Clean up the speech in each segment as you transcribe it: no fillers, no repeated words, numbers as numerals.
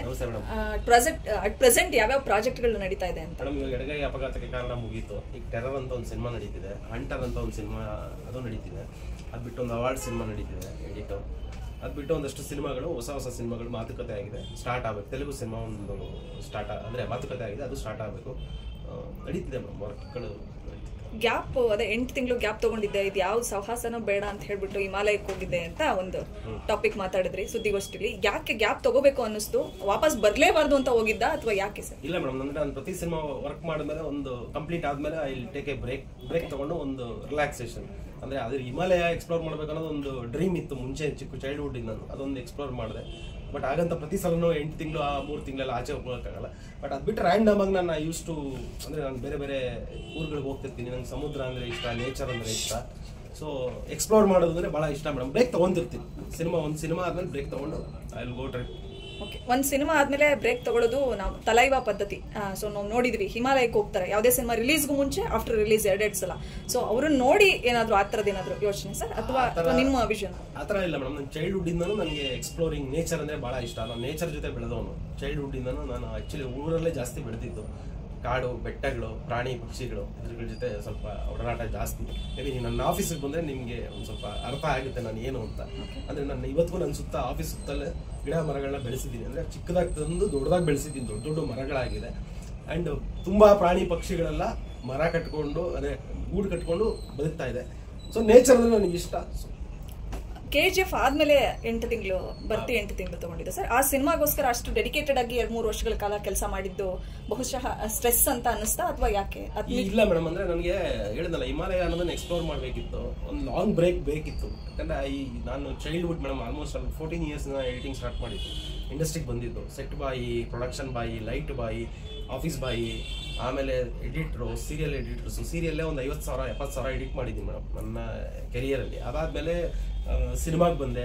ನಮಸ್ತೆ at present ಯಾವ್ಯಾವ ಪ್ರಾಜೆಕ್ಟ್ಗಳು ನಡೀತಾ ಇದೆ ಅಂತ ಮೇಡಮ್. ಇವಾಗ ಎಡಗೈ ಅಪಘಾತಕ್ಕೆ ಕಾರಣ ಮುಗೀತು. ಈಗ ಟೆರರ್ ಅಂತ ಒಂದು ಸಿನಿಮಾ ನಡೀತಿದೆ, ಹಂಟರ್ ಅಂತ ಒಂದು ಸಿನಿಮಾ ಅದು ನಡೀತಿದೆ. ಅದು ಬಿಟ್ಟು ಒಂದು ಅವಾರ್ಡ್ ಸಿನಿಮಾ ನಡೀತಿದೆ ಎಡಿಟೋ. ಅದು ಬಿಟ್ಟು ಒಂದಷ್ಟು ಸಿನಿಮಾಗಳು ಹೊಸ ಸಿನಿಮಾಗಳು ಮಾತುಕತೆ ಆಗಿದೆ, ಸ್ಟಾರ್ಟ್ ಆಗಬೇಕು. ತೆಲುಗು ಸಿನಿಮಾ ಒಂದು ಸ್ಟಾರ್ಟ್ ಅಂದರೆ ಮಾತುಕತೆ ಆಗಿದೆ, ಅದು ಸ್ಟಾರ್ಟ್ ಆಗಬೇಕು. ನಡೀತಿದೆ ಮೇಡಮ್ ವರ್ಕ್ಗಳು. ಗ್ಯಾಪ್ ಅದೇ 8 ತಿಂಗಳು ಗ್ಯಾಪ್ ತಗೊಂಡಿದ್ದೆ, ಇದು ಯಾವ ಸಾಹಸನೂ ಬೇಡ ಅಂತ ಹೇಳ್ಬಿಟ್ಟು ಹಿಮಾಲಯಕ್ಕೆ ಹೋಗಿದ್ದೆ ಅಂತ ಒಂದು ಟಾಪಿಕ್ ಮಾತಾಡಿದ್ರಿ ಸುದ್ದಿಗೋಷ್ಠಿಲಿ. ಯಾಕೆ ಗ್ಯಾಪ್ ತಗೋಬೇಕು ಅನ್ನಿಸ್ತು? ವಾಪಸ್ ಬರ್ಲೇಬಾರ್ದು ಅಂತ ಹೋಗಿದ್ದ ಅಥವಾ ಯಾಕೆ ಸರ್? ಇಲ್ಲ ಮೇಡಮ್, ನಾನು ಪ್ರತಿ ಸಿನಿಮಾ ವರ್ಕ್ ಮಾಡಿದ್ಮೇಲೆ ಒಂದು ಕಂಪ್ಲೀಟ್ ಆದ್ಮೇಲೆ I will take a break ತಗೊಂಡು ಒಂದು ರಿಲ್ಯಾಕ್ಸೇಷನ್. ಅಂದ್ರೆ ಅದ್ರ ಹಿಮಾಲಯ ಎಕ್ಸ್ಪ್ಲೋರ್ ಮಾಡ್ಬೇಕನ್ನೋದು ಒಂದು ಡ್ರೀಮ್ ಇತ್ತು ಮುಂಚೆ, ಚಿಕ್ಕ ಚೈಲ್ಡ್ಹುಡ್ ನಾನು ಅದೊಂದು ಎಕ್ಸ್ಪ್ಲೋರ್ ಮಾಡಿದೆ. ಬಟ್ ಹಾಗಂತ ಪ್ರತಿ ಸಲನೂ 8 ತಿಂಗಳು 3 ತಿಂಗಳೆಲ್ಲ ಆಚೆ ಹೋಗೋಕ್ಕಾಗಲ್ಲ. ಬಟ್ ಅದು ಬಿಟ್ಟು ರ್ಯಾಂಡಮ್ ಆಗಿ ನಾನು ಯೂಸ್ ಟು ಅಂದರೆ ನಾನು ಬೇರೆ ಬೇರೆ ಊರುಗಳಿಗೆ ಹೋಗ್ತಿರ್ತೀನಿ. ನಂಗೆ ಸಮುದ್ರ ಅಂದರೆ ಇಷ್ಟ, ನೇಚರ್ ಅಂದರೆ ಇಷ್ಟ. ಸೊ ಎಕ್ಸ್ಪ್ಲೋರ್ ಮಾಡೋದು ಅಂದರೆ ಭಾಳ ಇಷ್ಟ ಮೇಡಮ್. ಬ್ರೇಕ್ ತೊಗೊಂತಿರ್ತೀನಿ. ಒಂದು ಸಿನಿಮಾ ಆದಮೇಲೆ ಬ್ರೇಕ್ ತೊಗೊಂಡು I will go trip. Okay, ಒಂದು ಸಿನಿಮಾ ಆದಮೇಲೆ ಬ್ರೇಕ್ ತಗೊಳ್ಳೋದು ನಾವು ತಲೈವ ಪದ್ಧತಿ. ಸೊ ನಾವು ನೋಡಿದ್ವಿ, ಹಿಮಾಲಯಕ್ಕೆ ಹೋಗ್ತಾರೆ ಯಾವುದೇ ಸಿನಿಮಾ ರಿಲೀಸ್ಗೂ ಮುಂಚೆ, ಆಫ್ಟರ್ ರಿಲೀಸ್ 2 ಸಲ. ಸೊ ಅವ್ರನ್ನ ನೋಡಿ ಏನಾದರೂ ಆ ಥರದ್ದು ಏನಾದರೂ ಯೋಚನೆ ಸರ್, ಅಥವಾ ನಿಮ್ಮ ವಿಷನ್? ಆ ಥರ ಇಲ್ಲ ಮೇಡಮ್. ನನ್ನ ಚೈಲ್ಡ್ಹುಡ್ಡಿಂದನೂ ನನಗೆ ಎಕ್ಸ್ಪ್ಲೋರಿಂಗ್ ನೇಚರ್ ಅಂದರೆ ಭಾಳ ಇಷ್ಟ. ನಾನು ನೇಚರ್ ಜೊತೆ ಬೆಳೆದವನು. ಚೈಲ್ಡ್ಹುಡ್ಡಿಂದನೂ ನಾನು ಆ್ಯಕ್ಚುಲಿ ಊರಲ್ಲೇ ಜಾಸ್ತಿ ಬೆಳೆದಿದ್ದು. ಕಾಡು, ಬೆಟ್ಟಗಳು, ಪ್ರಾಣಿ ಪಕ್ಷಿಗಳು ಇದ್ರ ಜೊತೆ ಸ್ವಲ್ಪ ಒಡನಾಟ ಜಾಸ್ತಿ. ಮೇಬಿ ನನ್ನ ಆಫೀಸಿಗೆ ಬಂದರೆ ನಿಮಗೆ ಒಂದು ಸ್ವಲ್ಪ ಅರ್ಥ ಆಗುತ್ತೆ ನಾನು ಏನು ಅಂತ. ಅಂದರೆ ನಾನು ಇವತ್ತಿಗೂ ನನ್ನ ಸುತ್ತ ಆಫೀಸ್ ಸುತ್ತಲೇ ಗಿಡ ಮರಗಳನ್ನ ಬೆಳೆಸಿದ್ದೀನಿ. ಅಂದರೆ ಚಿಕ್ಕದಾಗಿ ತಂದು ದೊಡ್ಡದಾಗಿ ಬೆಳೆಸಿದ್ದೀನಿ, ದೊಡ್ಡ ದೊಡ್ಡ ಮರಗಳಾಗಿದೆ. ಆ್ಯಂಡ್ ತುಂಬ ಪ್ರಾಣಿ ಪಕ್ಷಿಗಳೆಲ್ಲ ಮರ ಕಟ್ಕೊಂಡು ಅಂದರೆ ಗೂಡು ಕಟ್ಕೊಂಡು ಬದುಕ್ತಾ ಇದೆ. ಸೊ ನೇಚರ್ ಅಂದರೆ ನನಗೆ ಇಷ್ಟ. KGF ಆದ್ಮೇಲೆ 8 ತಿಂಗಳು 8 ತಿಂಗಳು ತಗೊಂಡಿದ್ದೆ ಸರ್. ಆ ಸಿನಿಮಾಗೋಸ್ಕರ ಅಷ್ಟು ಡೆಡಿಕೇಟೆಡ್ ಆಗಿ 2-3 ವರ್ಷಗಳ ಕಾಲ ಕೆಲಸ ಮಾಡಿದ್ದು ಬಹುಶಃ ಸ್ಟ್ರೆಸ್ ಅಂತ ಅನ್ನಿಸ್ತಾ ಅಥವಾ ಯಾಕೆ? ಇಲ್ಲ ಮೇಡಮ್, ಅಂದ್ರೆ ನನಗೆ ಹೇಳಿದ್ನಲ್ಲ, ಹಿಮಾಲಯ ಅನ್ನೋದನ್ನ ಎಕ್ಸ್ಪ್ಲೋರ್ ಮಾಡಬೇಕಿತ್ತು. ಒಂದು ಲಾಂಗ್ ಬ್ರೇಕ್ ಬೇಕಿತ್ತು. ಯಾಕಂದ್ರೆ ನಾನು childhood madam almost 14 years editing start ಮಾಡಿದ್ದು. ಇಂಡಸ್ಟ್ರಿಗೆ ಬಂದಿದ್ದು ಸೆಟ್ ಬಾಯಿ, ಪ್ರೊಡಕ್ಷನ್ ಬಾಯಿ, ಲೈಟ್ ಬಾಯಿ, ಆಫೀಸ್ ಬಾಯಿ, ಆಮೇಲೆ ಎಡಿಟ್ರು, ಸೀರಿಯಲ್ ಎಡಿಟರ್ಸು. ಸೀರಿಯಲ್ಲೇ ಒಂದು 50,000 70,000 ಎಡಿಟ್ ಮಾಡಿದ್ದೀನಿ ಮೇಡಮ್ ನನ್ನ ಕೆರಿಯರಲ್ಲಿ. ಅದಾದಮೇಲೆ ಸಿನಿಮಾಗೆ ಬಂದೆ.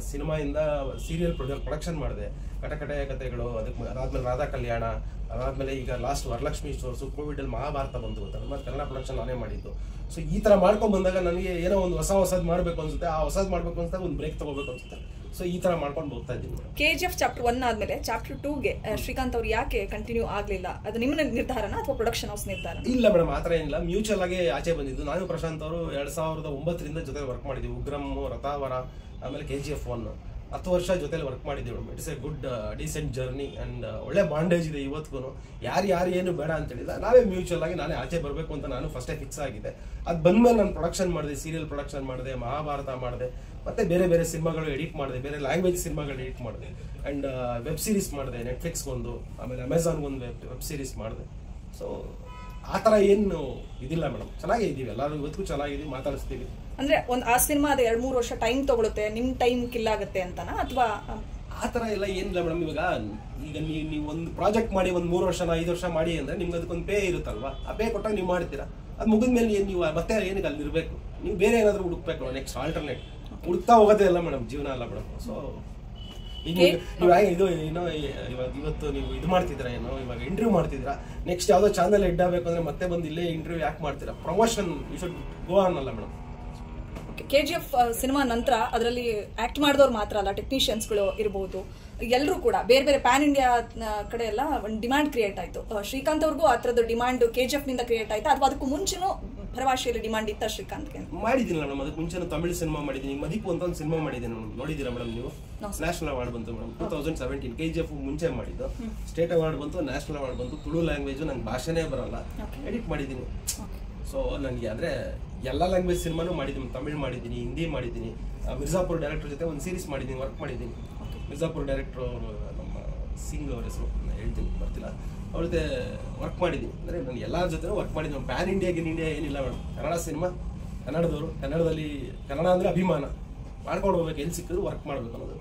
ಸಿನಿಮಾಯಿಂದ ಸೀರಿಯಲ್ ಪ್ರೊಡಕ್ಷನ್ ಮಾಡಿದೆ, ಕಟಕಟೆ ಕಥೆಗಳು. ಅದಾದ್ಮೇಲೆ ರಾಧಾ ಕಲ್ಯಾಣ, ಅದಾದ್ಮೇಲೆ ಈಗ ಲಾಸ್ಟ್ ವರಲಕ್ಷ್ಮಿ ಸ್ಟೋರ್ಸು, ಕೋವಿಡಲ್ಲಿ ಮಹಾಭಾರತ ಬಂದು ಮತ್ತೆ ಕನ್ನಡ ಪ್ರೊಡಕ್ಷನ್ ನಾನೇ ಮಾಡಿದ್ದು. ಸೊ ಈ ಥರ ಮಾಡ್ಕೊಂಡು ಬಂದಾಗ ನನಗೆ ಏನೋ ಒಂದು ಹೊಸದು ಮಾಡಬೇಕು ಅನ್ಸುತ್ತೆ. ಆ ಹೊಸದು ಮಾಡಬೇಕು ಅನ್ಸುತ್ತೆ, ಒಂದು ಬ್ರೇಕ್ ತಗೋಬೇಕು ಅನ್ಸುತ್ತೆ. ಸೊ ಈ ಥರ ಮಾಡ್ಕೊಂಡು ಹೋಗ್ತಾ ಇದ್ದೀನಿ. KGF ಚಾಪ್ಟರ್ 1 ಆದ್ಮೇಲೆ ಚಾಪ್ಟರ್ 2ಗೆ ಶ್ರೀಕಾಂತ್ ಅವ್ರು ಯಾಕೆ ಕಂಟಿನ್ಯೂ ಆಗಲಿಲ್ಲ? ಅದು ನಿಮ್ಮ ನಿರ್ಧಾರನ ಅಥವಾ ಪ್ರೊಡಕ್ಷನ್ ಹೌಸ್ ನಿರ್ಧಾರ? ಇಲ್ಲ ಮೇಡಮ್, ಆ ಥರ ಏನಿಲ್ಲ. ಮ್ಯೂಚುವಲ್ ಆಗಿ ಆಚೆ ಬಂದಿದ್ದು. ನಾನು ಪ್ರಶಾಂತ್ ಅವರು 2009ರಿಂದ ಜೊತೆ ವರ್ಕ್ ಮಾಡಿದ್ದೀವಿ. ಉಗ್ರಮ್, ರಥಾವರ, ಆಮೇಲೆ KGF 1 10 ವರ್ಷ ಜೊತೆಲಿ ವರ್ಕ್ ಮಾಡಿದ್ದೀವಿ madam. It's A good decent journey and ಒಳ್ಳೆ ಬಾಂಡೇಜ್ ಇದೆ ಇವತ್ತಿಗೂ. ಯಾರು ಏನು ಬೇಡ ಅಂತ ಹೇಳಿಲ್ಲ, ನಾವೇ ಮ್ಯೂಚುವಲ್ ಆಗಿ ನಾನೇ ಆಚೆ ಬರಬೇಕು ಅಂತ ನಾನು ಫಸ್ಟೇ ಫಿಕ್ಸ್ ಆಗಿದೆ. ಅದು ಬಂದಮೇಲೆ ನಾನು ಪ್ರೊಡಕ್ಷನ್ ಮಾಡಿದೆ, ಸೀರಿಯಲ್ ಪ್ರೊಡಕ್ಷನ್ ಮಾಡಿದೆ, ಮಹಾಭಾರತ ಮಾಡಿದೆ, ಮತ್ತೆ ಬೇರೆ ಬೇರೆ ಸಿನಿಮಾಗಳು ಎಡಿಟ್ ಮಾಡಿದೆ, ಬೇರೆ ಲ್ಯಾಂಗ್ವೇಜ್ ಸಿನಿಮಾಗಳು ಎಡಿಟ್ ಮಾಡಿದೆ. ಆ್ಯಂಡ್ ವೆಬ್ ಸೀರೀಸ್ ಮಾಡಿದೆ, ನೆಟ್ಫ್ಲಿಕ್ಸ್ಗೊಂದು, ಆಮೇಲೆ ಅಮೆಝಾನ್ಗೊಂದು ವೆಬ್ ಸೀರೀಸ್ ಮಾಡಿದೆ. ಸೊ ಆ ಥರ ಏನು ಇದಿಲ್ಲ ಮೇಡಮ್, ಚೆನ್ನಾಗೇ ಇದ್ದೀವಿ ಎಲ್ಲರೂ, ಇವತ್ತಿಗೂ ಚೆನ್ನಾಗಿದ್ದೀವಿ, ಮಾತಾಡಿಸ್ತೀವಿ. ಅಂದ್ರೆ ಆ ಸಿನಿಮಾ ಅದು 2-3 ವರ್ಷ ಟೈಮ್ ತಗೊಳುತ್ತೆ, ನಿಮ್ಮ ಟೈಮ್ ಕಿಲ್ ಆಗುತ್ತೆ ಅಂತನಾ ಅಥವಾ ಆ ಥರ ಎಲ್ಲ ಏನಿಲ್ಲ ಮೇಡಮ್. ಈಗ ನೀವು ಒಂದು ಪ್ರಾಜೆಕ್ಟ್ ಮಾಡಿ ಒಂದು 3 ವರ್ಷ 5 ವರ್ಷ ಮಾಡಿ ಅಂದರೆ ನಿಮ್ಗೆ ಅದಕ್ಕೊಂದು ಪೇ ಇರುತ್ತಲ್ವಾ? ಆ ಪೇ ಕೊಟ್ಟಾಗ ನೀವು ಮಾಡ್ತೀರಾ. ಅದು ಮುಗಿದ ಮೇಲೆ ಏನು ನೀವು ಮತ್ತೆ ಏನಕ್ಕೆ ಅಲ್ಲಿ ಇರಬೇಕು? ನೀವು ಬೇರೆ ಏನಾದರೂ ಹುಡುಕ್ಬೇಕು, ನೆಕ್ಸ್ಟ್ ಆಲ್ಟರ್ನೇಟ್ ಹುಡುಕ್ತಾ ಹೋಗೋದೇ ಇಲ್ಲ ಮೇಡಮ್, ಜೀವನ ಅಲ್ಲ ಮೇಡಮ್. ಸೊ ಈಗ ನೀವು ಇದು ಏನೋ ಇವತ್ತು ನೀವು ಇದು ಮಾಡ್ತಿದ್ದೀರಾ, ಏನೋ ಇವಾಗ ಇಂಟರ್ವ್ಯೂ ಮಾಡ್ತಿದ್ದೀರಾ, ನೆಕ್ಸ್ಟ್ ಯಾವುದೋ ಚಾನಲ್ ಹೆಡ್ ಆಗಬೇಕು ಅಂದರೆ ಮತ್ತೆ ಬಂದು ಇಲ್ಲೇ ಇಂಟರ್ವ್ಯೂ ಯಾಕೆ ಮಾಡ್ತೀರಾ? Promotion you should go on ಅಲ್ಲ ಮೇಡಮ್. KGF ಸಿನಿಮಾ ನಂತರ ಅದರಲ್ಲಿ ಆಕ್ಟ್ ಮಾಡಿದವ್ರು ಮಾತ್ರ ಅಲ್ಲ, ಟೆಕ್ನಿಷಿಯನ್ಸ್ಗಳು ಇರಬಹುದು, ಎಲ್ಲರೂ ಕೂಡ ಬೇರೆ ಬೇರೆ ಪ್ಯಾನ್ ಇಂಡಿಯಾ ಕಡೆ ಎಲ್ಲ ಒಂದು ಡಿಮ್ಯಾಂಡ್ ಕ್ರಿಯೇಟ್ ಆಯಿತು. ಶ್ರೀಕಾಂತ್ ಅವ್ರಿಗೂ ಆ ಥರದ್ದು ಡಿಮ್ಯಾಂಡ್ KGF ನಿಂದ ಕ್ರಿಯೇಟ್ ಆಯ್ತಾ ಅಥವಾ ಅದಕ್ಕೂ ಮುಂಚೆನೂ ಭರವಾಶೆಯಲ್ಲಿ ಡಿಮ್ಯಾಂಡ್ ಇತ್ತ ಶ್ರೀಕಾಂತ್ಗೆ? ಮಾಡಿದ್ದೀನಿ ಮೇಡಮ್, ಅದಕ್ಕೆ ಮುಂಚೆ ತಮಿಳು ಸಿನಿಮಾ ಮಾಡಿದ್ದೀನಿ, ಮದಿಪು ಅಂತ ಒಂದು ಸಿನಿಮಾ ಮಾಡಿದ್ದೀನಿ ಮೇಡಮ್. ನೋಡಿದ್ದೀರಾ ಮೇಡಮ್ ನೀವು? ನ್ಯಾಷನಲ್ ಅವಾರ್ಡ್ ಬಂತು ಮೇಡಮ್ 2017. KGF ಮುಂಚೆ ಮಾಡಿದ್ದು, ಸ್ಟೇಟ್ ಅವಾರ್ಡ್ ಬಂತು, ನ್ಯಾಷನಲ್ ಅವಾರ್ಡ್ ಬಂತು. ತುಳು ಲ್ಯಾಂಗ್ವೇಜು ನಂಗೆ ಭಾಷೆನೇ ಬರೋಲ್ಲ, ಎಡಿಟ್ ಮಾಡಿದ್ದೀನಿ. ಸೊ ನನಗೆ ಅಂದರೆ ಎಲ್ಲ ಲ್ಯಾಂಗ್ವೇಜ್ ಸಿನಿಮಾನು ಮಾಡಿದ್ದೀನಿ, ತಮಿಳು ಮಾಡಿದ್ದೀನಿ, ಹಿಂದಿ ಮಾಡಿದ್ದೀನಿ. ಮಿರ್ಜಾಪುರ್ ಡೈರೆಕ್ಟರ್ ಜೊತೆ ಒಂದು ಸೀರೀಸ್ ಮಾಡಿದ್ದೀನಿ, ವರ್ಕ್ ಮಾಡಿದ್ದೀನಿ. ಮಿರ್ಜಾಪುರ್ ಡೈರೆಕ್ಟ್ರು ನಮ್ಮ ಸಿಂಗ್ ಅವ್ರ ಹೆಸರು ಹೇಳ್ತೀನಿ, ಬರ್ತಿಲ್ಲ, ಅವ್ರ ಜೊತೆ ವರ್ಕ್ ಮಾಡಿದ್ದೀನಿ. ಅಂದರೆ ನಾನು ಎಲ್ಲರ ಜೊತೆ ವರ್ಕ್ ಮಾಡಿದ್ದೀನಿ. ಪ್ಯಾನ್ ಇಂಡಿಯಾ ಏನಿಲ್ಲ ಮೇಡಮ್. ಕನ್ನಡ ಸಿನಿಮಾ, ಕನ್ನಡದವರು, ಕನ್ನಡದಲ್ಲಿ ಕನ್ನಡ ಅಂದರೆ ಅಭಿಮಾನ ಮಾಡ್ಕೊಂಡು ಹೋಗ್ಬೇಕು, ಎಲ್ಲಿ ಸಿಕ್ಕಿದ್ರು ವರ್ಕ್ ಮಾಡಬೇಕು ಅನ್ನೋದು.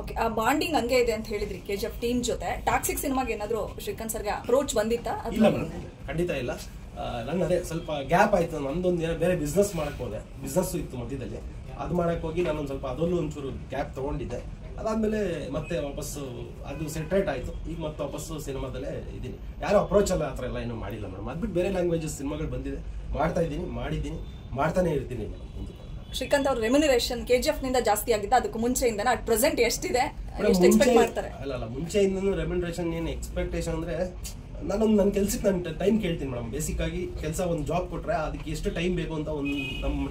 ಓಕೆ, ಆ ಬಾಂಡಿಂಗ್ ಹಂಗೆ ಇದೆ ಅಂತ ಹೇಳಿದ್ರಿ KGF ಟೀಮ್ ಜೊತೆ. ಟಾಕ್ಸಿಕ್ ಸಿನಿಮಾಗೆ ಏನಾದರೂ ಶ್ರೀಕಾಂತ್ ಸರ್ಗೆ ಅಪ್ರೋಚ್ ಬಂದಿತ್ತಾ? ಇಲ್ಲ ಮೇಡಮ್, ಖಂಡಿತ ಇಲ್ಲ. ನಂಗೆ ಅದೇ ಸ್ವಲ್ಪ ಗ್ಯಾಪ್ ಆಯಿತು. ನಂದೊಂದು ಏನೋ ಬೇರೆ ಬಿಸ್ನೆಸ್ ಮಾಡಕ್ಕೆ ಹೋದೆ, ಬಿಸ್ನೆಸ್ಸು ಇತ್ತು ಮಧ್ಯದಲ್ಲಿ. ಅದು ಮಾಡಕ್ಕೆ ಹೋಗಿ ನಾನೊಂದು ಸ್ವಲ್ಪ ಅದರಲ್ಲೂ ಒಂಚೂರು ಗ್ಯಾಪ್ ತೊಗೊಂಡಿದ್ದೆ. ಅದಾದಮೇಲೆ ಮತ್ತೆ ವಾಪಸ್ಸು ಅದು ಸೆಟ್ರೇಟ್ ಆಯಿತು. ಈಗ ಮತ್ತೆ ವಾಪಸ್ಸು ಸಿನಿಮಾದಲ್ಲೇ ಇದ್ದೀನಿ. ಯಾರು ಅಪ್ರೋಚ್ ಅಲ್ಲ, ಆ ಥರ ಎಲ್ಲ ಏನೂ ಮಾಡಿಲ್ಲ ಮೇಡಮ್. ಅದು ಬಿಟ್ಟು ಬೇರೆ ಲ್ಯಾಂಗ್ವೇಜಸ್ ಸಿನಿಮಾಗಳು ಬಂದಿದೆ, ಮಾಡ್ತಾ ಇದ್ದೀನಿ, ಮಾಡಿದ್ದೀನಿ, ಮಾಡ್ತಾನೆ ಇರ್ತೀನಿ ಮೇಡಮ್. ಶ್ರೀಕಾಂತ್ ಅವ್ರ ರೆಮ್ಯುನರೇಷನ್ KGF ನಿಂದ ಜಾಸ್ತಿ ಆಗಿದ್ದ ಅದಕ್ಕೂ ಮುಂಚೆಯಿಂದ ಅಟ್ ಪ್ರೆಸೆಂಟ್ ಎಷ್ಟಿದೆ? ಎಷ್ಟು ಎಕ್ಸ್ಪೆಕ್ಟ್ ಮಾಡ್ತಾರೆ? ಅಲ್ಲ ಮುಂಚೆಯಿಂದನೂ ರೆಮ್ಯುನರೇಷನ್ ಏನು ಎಕ್ಸ್ಪೆಕ್ಟೇಷನ್ ಅಂದ್ರೆ ನನ್ನ ಕೆಲ್ಸಕ್ಕೆ ನಾನು ಟೈಮ್ ಕೇಳ್ತೀನಿ ಮೇಡಮ್. ಬೇಸಿಕ್ ಆಗಿ ಕೆಲಸ ಒಂದು ಜಾಬ್ ಕೊಟ್ರೆ ಅದಕ್ಕೆ ಎಷ್ಟು ಟೈಮ್ ಬೇಕು ಅಂತ ಒಂದು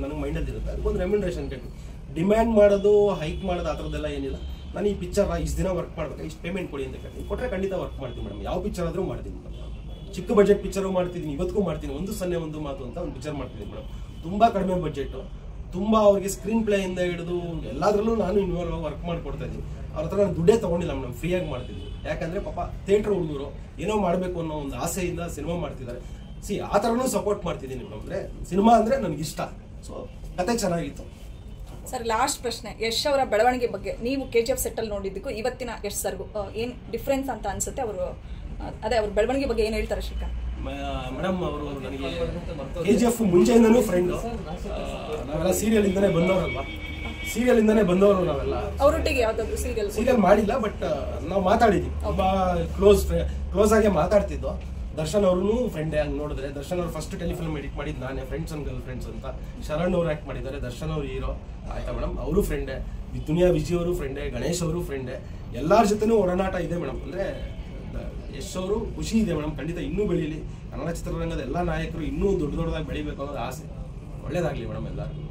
ನನಗೆ ಮೈಂಡಲ್ಲಿ ಇರುತ್ತೆ. ಅದಕ್ಕೊಂದು ರೆಮ್ಯುನರೇಷನ್ ಕೇಳ್ತೀನಿ. ಡಿಮ್ಯಾಂಡ್ ಮಾಡೋದು, ಹೈಕ್ ಮಾಡೋದು ಆ ಥರದ್ದೆಲ್ಲ ಏನಿಲ್ಲ. ನಾನು ಈ ಪಿಕ್ಚರ್ ಇಷ್ಟು ದಿನ ವರ್ಕ್ ಮಾಡ್ಬೇಕು, ಇಷ್ಟು ಪೇಮೆಂಟ್ ಕೊಡಿ ಅಂತ ಕೇಳ್ತೀನಿ. ಕೊಟ್ಟರೆ ಖಂಡಿತ ವರ್ಕ್ ಮಾಡ್ತೀನಿ ಮೇಡಮ್. ಯಾವ ಪಿಕ್ಚರ್ ಆದರೂ ಮಾಡ್ತೀನಿ ಮೇಡಮ್. ಚಿಕ್ಕ ಬಜೆಟ್ ಪಿಕ್ಚರು ಮಾಡ್ತಿದ್ದೀನಿ, ಇವತ್ತಿಗೂ ಮಾಡ್ತೀನಿ. ಒಂದು ಮಾತು ಅಂತ ಒಂದು ಪಿಕ್ಚರ್ ಮಾಡ್ತಿದ್ದೀನಿ ಮೇಡಮ್. ತುಂಬ ಕಡಿಮೆ ಬಜೆಟು, ತುಂಬ ಅವ್ರಿಗೆ ಸ್ಕ್ರೀನ್ ಪ್ಲೇ ಇಂದ ಹಿಡಿದು ಎಲ್ಲದರಲ್ಲೂ ನಾನು ಇನ್ವಾಲ್ವ್ ಆಗಿ ವರ್ಕ್ ಮಾಡಿಕೊಡ್ತಾ ಇದ್ದೀನಿ. ಅವ್ರ ಹತ್ರ ನಾನು ದುಡ್ಡೇ ತೊಗೊಂಡಿಲ್ಲ ಮೇಡಮ್, ಫ್ರೀಯಾಗಿ ಮಾಡ್ತಿದ್ದೀನಿ. ಯಾಕಂದರೆ ಪಾಪ ಥಿಯೇಟ್ರ್ ಹುಡುಗರು ಏನೋ ಮಾಡಬೇಕು ಅನ್ನೋ ಒಂದು ಆಸೆಯಿಂದ ಸಿನಿಮಾ ಮಾಡ್ತಿದ್ದಾರೆ. ಆ ಥರನೂ ಸಪೋರ್ಟ್ ಮಾಡ್ತಿದ್ದೀನಿ ಮೇಡಮ್. ಅಂದರೆ ಸಿನಿಮಾ ಅಂದರೆ ನನಗಿಷ್ಟ. ಸೊ ಕತೆ ಚೆನ್ನಾಗಿತ್ತು. ಸರ್, ಲಾಸ್ಟ್ ಪ್ರಶ್ನೆ, ಯಶ್ ಅವರ ಬೆಳವಣಿಗೆ ಬಗ್ಗೆ ನೀವು KGF ಸೆಟ್ಟಲ್ಲಿ ನೋಡಿದ್ದಕ್ಕೂ ಇವತ್ತಿನ ಯಶ್ ಸರ್ಗೂ ಏನು ಡಿಫ್ರೆನ್ಸ್ ಅಂತ ಅನ್ಸುತ್ತೆ? ಅವರು ಅದೇ ಅವ್ರ ಬೆಳವಣಿಗೆ ಬಗ್ಗೆ ಏನು ಹೇಳ್ತಾರೆ ಶ್ರೀಕಾಂತ್? ಮೇಡಮ್, ಅವರು ನನಗೆ KGF ಮುಂಚೆಯಿಂದನೂ ಫ್ರೆಂಡು. ನಾವೆಲ್ಲ ಸೀರಿಯಲಿಂದನೇ ಬಂದವರಲ್ವಾ, ಸೀರಿಯಲಿಂದನೇ ಬಂದವರು ನಾವೆಲ್ಲ. ಅವರೊಟ್ಟಿಗೆ ಯಾವುದಾದ್ರು ಸೀರಿಯಲ್ ಮಾಡಿಲ್ಲ, ಬಟ್ ನಾವು ಮಾತಾಡಿದ್ವಿ. ತುಂಬ ಕ್ಲೋಸ್ ಆಗಿ ಮಾತಾಡ್ತಿದ್ದೋ. ದರ್ಶನ್ ಅವ್ರೂ ಫ್ರೆಂಡೇ. ಹಂಗೆ ನೋಡಿದ್ರೆ ದರ್ಶನ್ ಅವ್ರು ಫಸ್ಟ್ ಟೆಲಿಫಿಲ್ಮ್ ಎಡಿಟ್ ಮಾಡಿದ್ದು ನಾನೇ, ಫ್ರೆಂಡ್ಸ್ ಅಂಡ್ ಗರ್ಲ್ ಫ್ರೆಂಡ್ಸ್ ಅಂತ. ಶರಣ್ ಅವ್ರು ಆ್ಯಕ್ಟ್ ಮಾಡಿದ್ದಾರೆ, ದರ್ಶನ್ ಅವ್ರು ಹೀರೋ. ಆಯ್ತಾ ಮೇಡಮ್, ಅವರು ಫ್ರೆಂಡೇ. ದುನಿಯಾ ವಿಜಯ್ ಅವರು ಫ್ರೆಂಡೇ, ಗಣೇಶ್ ಅವರು ಫ್ರೆಂಡೇ. ಎಲ್ಲರ ಜೊತೆನೂ ಒಡನಾಟ ಇದೆ ಮೇಡಮ್. ಅಂದರೆ ಯಶ್ ಅವರು ಖುಷಿ ಇದೆ ಮೇಡಮ್. ಖಂಡಿತ ಇನ್ನೂ ಬೆಳೀಲಿ. ಕನ್ನಡ ಚಿತ್ರರಂಗದ ಎಲ್ಲ ನಾಯಕರು ಇನ್ನೂ ದೊಡ್ಡದಾಗಿ ಬೆಳಿಬೇಕು ಅನ್ನೋದು ಆಸೆ. ಒಳ್ಳೇದಾಗಲಿ ಮೇಡಮ್ ಎಲ್ಲರಿಗೂ.